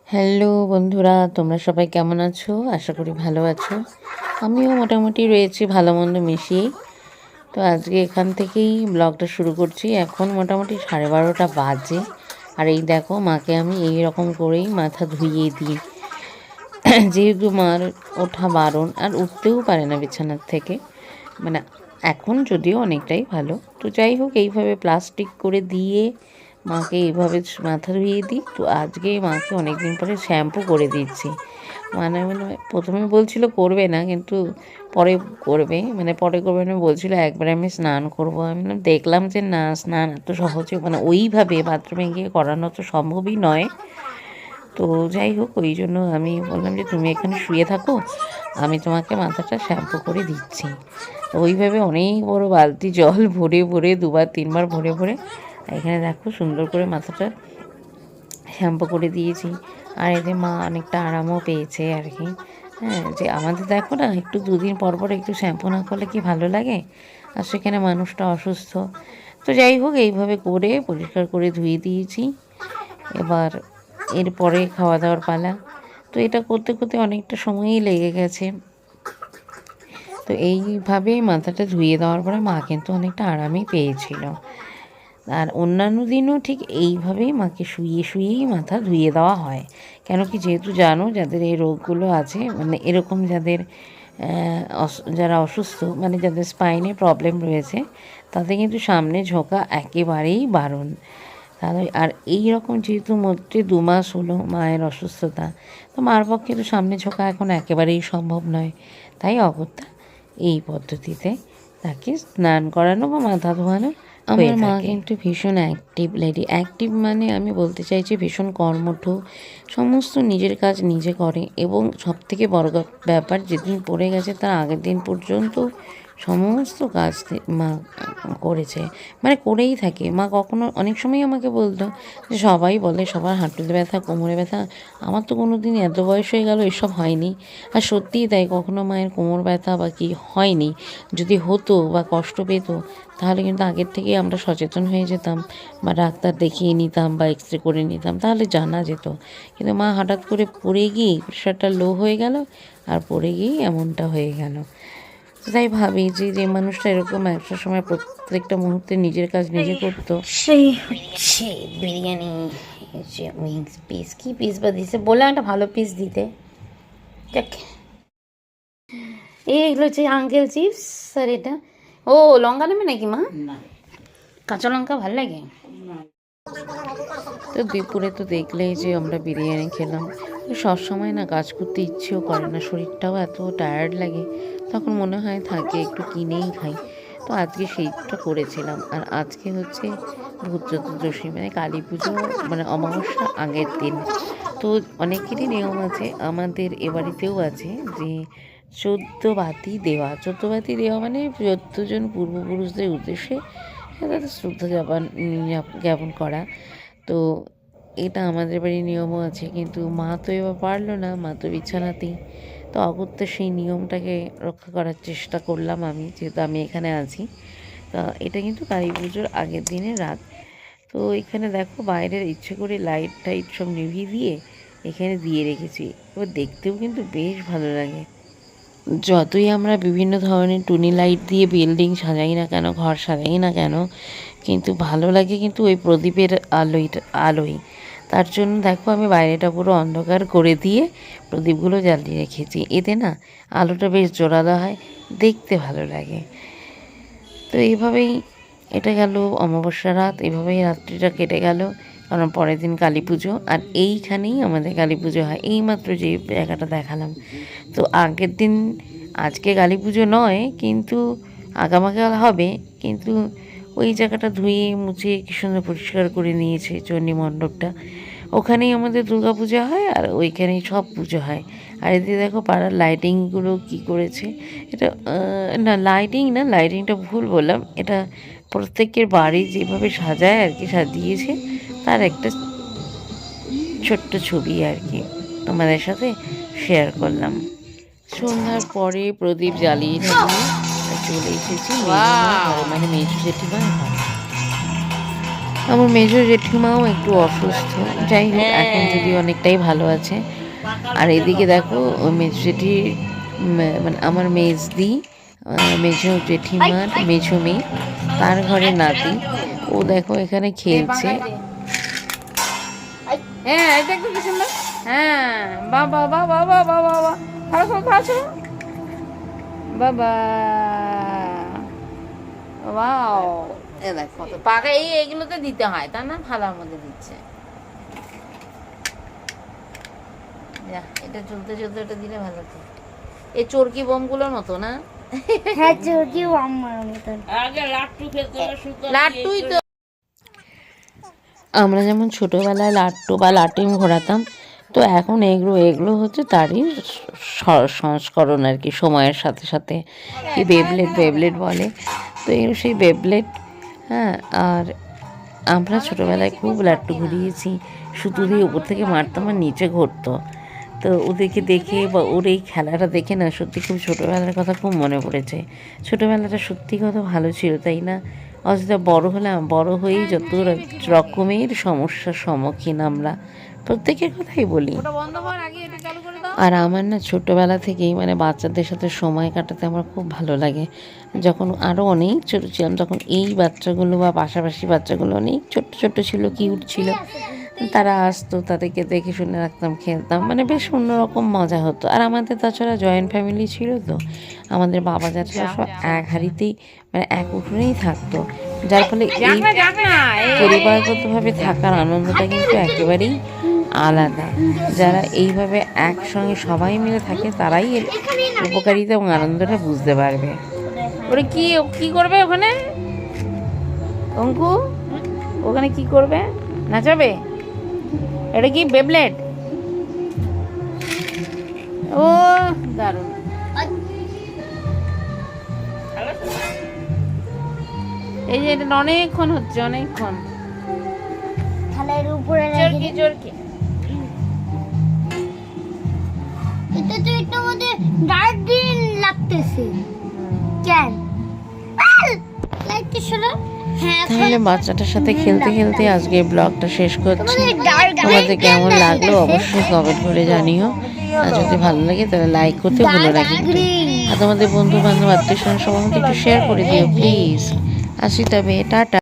Hello বন্ধুরা, তোমরা সবাই কেমন আছো? আশা করি ভালো আছো। আমিও মোটামুটি রয়েছি ভালো মন্দ মিশিয়েই। তো আজকে এখান থেকেই ব্লগটা শুরু করছি। এখন মোটামুটি 12:30 বাজে। আর এই দেখো, মাকে আমি এই রকম করেই মাথা ধুইয়ে দিই। যেহেতু মার ওঠা বারণ, আর উঠতেও পারে না বিছানার থেকে, মানে এখন যদিও অনেকটাই ভালো। তো যাই হোক, এইভাবে প্লাস্টিক করে দিয়ে মাকে এইভাবে মাথা ধুইয়ে দিই। তো আজকে মাকে অনেক দিন পরে শ্যাম্পু করে দিচ্ছি। মানে প্রথমে বলছিল করবে না, কিন্তু পরে করবে, পরে করবে না বলছিল। একবার আমি স্নান করবো, আমি দেখলাম যে না, স্নান এত সহজে ওইভাবে বাথরুমে গিয়ে করানো তো সম্ভবই নয়। তো যাই হোক, ওই জন্য আমি বললাম যে তুমি এখানে শুয়ে থাকো, আমি তোমাকে মাথাটা শ্যাম্পু করে দিচ্ছি। তো ওইভাবে অনেক বড় বালতি জল ভরে ভরে 2-3 বার ভরে ভরে এখানে দেখো সুন্দর করে মাথাটা শ্যাম্পু করে দিয়েছি। আর এতে মা অনেকটা আরামও পেয়েছে আর কি। হ্যাঁ, যে আমাদের দেখো না, একটু 2 দিন পর পর একটু শ্যাম্পু না করলে কি ভালো লাগে? আর সেখানে মানুষটা অসুস্থ। তো যাই হোক, এইভাবে করে পরিষ্কার করে ধুয়ে দিয়েছি। এবার এরপরে খাওয়া দাওয়ার পালা। তো এটা করতে করতে অনেকটা সময়ই লেগে গেছে। তো এইভাবেই মাথাটা ধুয়ে দেওয়ার পরে মা কিন্তু অনেকটা আরামই পেয়েছিল। আর অন্যান্য দিনও ঠিক এইভাবেই মাকে শুইয়ে শুইয়েই মাথা ধুয়ে দেওয়া হয়। কেন কি, যেহেতু জানো যাদের এই রোগগুলো আছে, এরকম যাদের যারা অসুস্থ, যাদের স্পাইনে প্রবলেম রয়েছে, তাদের কিন্তু সামনে ঝোঁকা একেবারেই বারণ। তাহলে আর এই রকম যেহেতু মধ্যে 2 মাস হলো মায়ের অসুস্থতা, তো মার পক্ষে তো সামনে ঝোঁকা এখন একেবারেই সম্ভব নয়। তাই অগত্যা এই পদ্ধতিতে তাকে স্নান করানো বা মাথা ধোয়ানো। আমার মা কিন্তু ভীষণ অ্যাক্টিভ লেডি। অ্যাক্টিভ আমি বলতে চাইছি ভীষণ কর্মঠ, সমস্ত নিজের কাজ নিজে করে। এবং সবথেকে বড় ব্যাপার, যেদিন পড়ে গেছে তার আগের দিন পর্যন্ত সমস্ত কাজ মা করেছে, করেই থাকে। মা কখনো অনেক সময় আমাকে বলতো যে সবাই বলে সবার হাঁটুতে ব্যথা, কোমরে ব্যথা, আমার তো কোনো দিন এত বয়স হয়ে গেল এসব হয়নি। আর সত্যিই তাই, কখনো মায়ের কোমর ব্যথা বা কি হয়নি। যদি হতো বা কষ্ট পেত, তাহলে কিন্তু আগের থেকেই আমরা সচেতন হয়ে যেতাম বা ডাক্তার দেখিয়ে নিতাম বা এক্সরে করে নিতাম, তাহলে জানা যেত। কিন্তু মা হঠাৎ করে পড়ে গিয়েই প্রেশারটা লো হয়ে গেল, আর পড়ে গিয়েই এমনটা হয়ে গেল। তাই ভাবি যে মানুষটা এরকম একটা সময় প্রত্যেকটা মুহূর্তে নিজের কাজ নিজে করতো। সেই হচ্ছে বিরিয়ানি, উইংস পিস, কি পিস বা দিছে, বললাম একটা ভালো পিস দিতে। দেখ, এইগুলো হচ্ছে আঙ্কেল চিপস। আর এটা ও লঙ্কা নেবে নাকি মা? কাঁচা লঙ্কা ভাল লাগে? তো দুপুরে তো দেখলেই যে আমরা বিরিয়ানি খেলাম। সবসময় না কাজ করতে ইচ্ছেও করে না, শরীরটাও এত টায়ার্ড লাগে, তখন মনে হয় থাকে একটু কিনেই খাই। তো আজকে সেইটা করেছিলাম। আর আজকে হচ্ছে ভূত চতুর্দশী, কালী পুজো, অমাবস্যা আগের দিন। তো অনেকেরই নিয়ম আছে, আমাদের এ বাড়িতেও আছে যে 14 বাতি দেওয়া। 14 বাতি দেওয়া 14 জন পূর্বপুরুষদের উদ্দেশ্যে তাদের শ্রদ্ধা জ্ঞাপন করা। তো এটা আমাদের বাড়ির নিয়মও আছে, কিন্তু মা তো এবার পারলো না, মা তো বিছানাতেই। তো অগত্যা সেই নিয়মটাকে রক্ষা করার চেষ্টা করলাম আমি, যেহেতু আমি এখানে আছি। তা এটা কিন্তু কালী পুজোর আগের দিনের রাত। তো এখানে দেখো, বাইরের ইচ্ছে করে লাইট টাইট সব নিভিয়ে দিয়ে এখানে দিয়ে রেখেছি। এবার দেখতেও কিন্তু বেশ ভালো লাগে। যতই আমরা বিভিন্ন ধরনের টুনি লাইট দিয়ে বিল্ডিং সাজাই না কেন, ঘর সাজাই না কেন, কিন্তু ভালো লাগে কিন্তু ওই প্রদীপের আলোই। তার জন্য দেখো, আমি বাইরেটা পুরো অন্ধকার করে দিয়ে প্রদীপগুলো জ্বালিয়ে রেখেছি। এতে না আলোটা বেশ জোরালো হয়, দেখতে ভালো লাগে। তো এইভাবেই এটা গেল অমাবস্যা রাত, এভাবেই রাত্রিটা কেটে গেল। কারণ পরের দিন কালী পুজো, আর এইখানেই আমাদের কালী পুজো হয়, এইমাত্র যে জায়গাটা দেখালাম। তো আগের দিন, আজকে কালী পুজো নয়, কিন্তু আগামীকাল হবে, কিন্তু ওই জায়গাটা ধুয়ে মুছে কি সুন্দর পরিষ্কার করে নিয়েছে চণ্ডী মণ্ডপটা। ওখানেই আমাদের দুর্গা পূজা হয়, আর ওইখানেই সব পুজো হয়। আর এদিকে দেখো পাড়ার লাইটিংগুলো কি করেছে। এটা না, লাইটিংটা ভুল বললাম। এটা প্রত্যেকের বাড়ি যেভাবে সাজায় আর কি, সাজিয়েছে, তার একটা ছোট্ট ছবি আর কি তোমাদের সাথে শেয়ার করলাম। সন্ধ্যার পরে প্রদীপ জ্বালিয়ে চলে এসেছি মেজো জেঠিমার ঘরে। আমার মেজো জেঠিমাও একটু অসুস্থ, যাই হোক এখন যদি অনেকটাই ভালো আছে। আর এদিকে দেখো মেজো জেঠি মানে আমার মেজদি, মেজো জেঠিমার মেজো মেয়ে, তার ঘরে নাতি, ও দেখো এখানে খেলছে। হ্যাঁ এটা একটু কি সুন্দর, হ্যাঁ বাবা বাবা বাবা বাবা, ভালো ভালো বাবা, ওয়াও, এ দেখো তো পাকা, এইগুলোতে দিতে হয় তা না, থালার মধ্যে দিচ্ছে। এটা চলতে চলতে এটা দিলে ভালো তো, এই চরকি বোমগুলোর মতো না? হ্যাঁ চরকি আমার মতো। আগে লাট্টু খেতে লাট্টুই তো, আমরা যেমন ছোটবেলায় লাট্টু বা লাটিম ঘোরাতাম, তো এখন এগুলো হচ্ছে তারই সংস্করণ আর কি, সময়ের সাথে সাথে। কি বেবলেট বলে, তো এগুলো সেই বেবলেট। হ্যাঁ, আর আমরা ছোটোবেলায় খুব লাট্টু ঘুরিয়েছি, সুতো দিয়ে উপর থেকে মারতাম আর নিচে ঘুরতো। তো ওদেরকে দেখে বা ওর এই খেলাটা দেখে না সত্যি খুব ছোটোবেলার কথা খুব মনে পড়েছে। ছোটোবেলাটা সত্যি কত ভালো ছিল, তাই না? অযথা বড় হলাম, বড় হয়েই যত রকমের সমস্যার সম্মুখীন আমরা, প্রত্যেকের কথাই বলি। আর আমার না ছোটোবেলা থেকেই মানে বাচ্চাদের সাথে সময় কাটাতে আমার খুব ভালো লাগে। যখন আরও অনেক ছোটো ছিলাম তখন এই বাচ্চাগুলো বা পাশাপাশি বাচ্চাগুলো অনেক ছোট্ট ছোট্ট ছিল, কিউট ছিল, তারা আসতো, তাদেরকে দেখে শুনে রাখতাম, খেলতাম, মানে বেশ অন্যরকম মজা হতো। আর আমাদের তাছাড়া জয়েন্ট ফ্যামিলি ছিল, তো আমাদের বাবা যারা সব এক হাঁড়িতেই মানে এক উঠোনেই থাকতো, যার ফলে এই পরিবারগতভাবে থাকার আনন্দটা কিন্তু একেবারেই আলাদা। যারা এইভাবে একসঙ্গে সবাই মিলে থাকে তারাই এর উপকারিতা এবং আনন্দটা বুঝতে পারবে। ওরা কি করবে ওখানে, অঙ্কু ওখানে কি করবে, নাচাবে? এটা কি বেবলেট? ও দারুণ। এই যে এটা অনেকক্ষণ হচ্ছে, অনেকক্ষণ থালার উপরে চরকি চরকি। এটা তো একটু মধ্যে ডার্ক গ্রিন লাগতেছে কেন? লাইটটা শোনো। হ্যাঁ তাহলে বাচ্চাটার সাথে খেলতে খেলতে আজকে ব্লগটা শেষ করছি। তোমাদের কেমন লাগলো অবশ্যই কমেন্ট করে জানিও, আর যদি ভালো লাগে তাহলে লাইক করতে ভুলো না কিন্তু। আর তোমাদের বন্ধু বান্ধব আত্মীয় স্বজন সবার মধ্যে একটু শেয়ার করে দিও প্লিজ। আসি তবে, টাটা।